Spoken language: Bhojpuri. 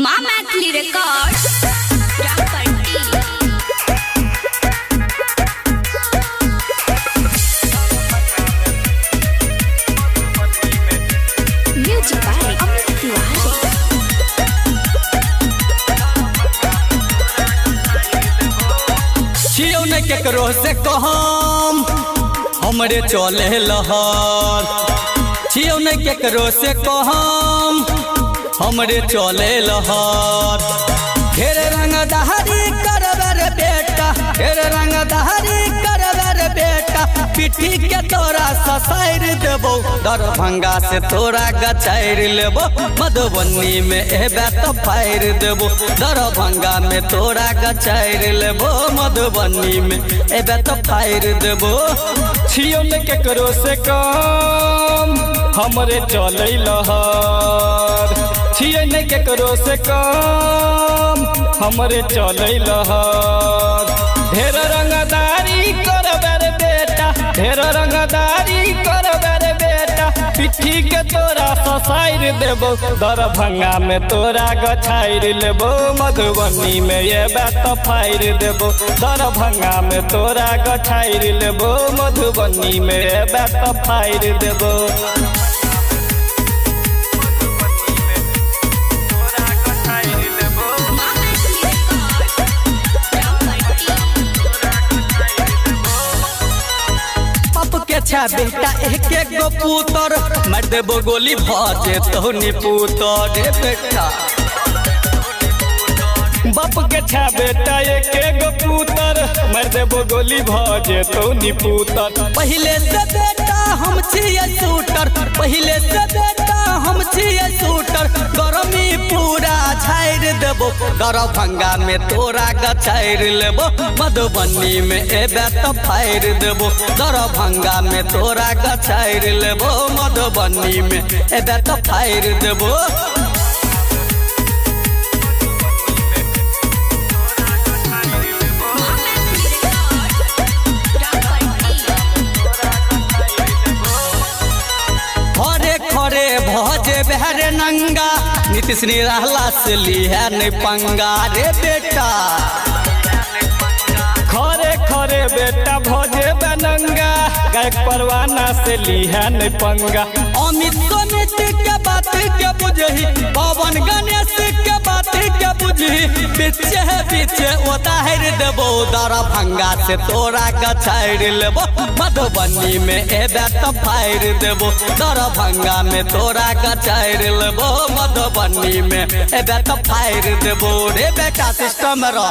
माँ Maithili records music by Amit Tiwari. छियो न केकरो से कहम हमरे चले लहर, छियो न केकरो से कहम हमरे चले लहर। ढेर रंगदारी करबे रे बेटा, ढेर रंगदारी करबे रे बेटा, पिठी के तोरा ससाइर देबो, दरभंगा से तोरा गचाइर लेबो, मधुबनी में एबे तो फाइर देबो, दरभंगा में तोरा गचाइर लेबो, मधुबनी में एबे तो फाइर देबो। छियो न केकरो से कम हमरे चले लहर, छियो न केकरो से कम हमरे चले लहर। ढेर रंगदारी करबे रे बेटा, ढेर रंगदारी करबे रे बेटा, पिठी के तोरा ससाइर देबो, दरभंगा में तोरा गछाइर लेबो, मधुबनी में ये बात फाइर देबो, दरभंगा में तोरा गछाइर लेबो, मधुबनी में ये बात फाइर देबो। अच्छा बेटा एक एक गो पुतर मार देबो गोली भजे तो निपुतर रे बेटा। बाप के छा बेटा एक गो पुतर मार देबो गोली भजे तो निपुतर। पहले से बेटा हम छिए शूटर, पहले से बेटा हम छिए शूटर, गरमी पूरा छाइर देबो, दरभंगा में तोरा गछाइर लेबो, मधुबनी में एबे तो फाइर देबो, दरभंगा में तोरा गछाइर लेबो, मधुबनी में एबे तो फाइर देबो। खरे भजे बहरे नंगा, नीतीश निराला से लिया नहीं पंगा रे बेटा। खरे खरे बेटा भजे बनंगा, गायक परवाना से लिया नहीं पंगा। अमित समित के बात के बुझही, पवन गणेश के बात के बुझही, पीछे पीछे उतार देबो, दरभंगा से तोरा गछाइर लेबो, मधुबनी में एबे तो फाइर देबो, दरभंगा में तोरा गछाइर लेबो, मधुबनी में एबे तो फाइर देबो रे बेटा। सिस्टम रो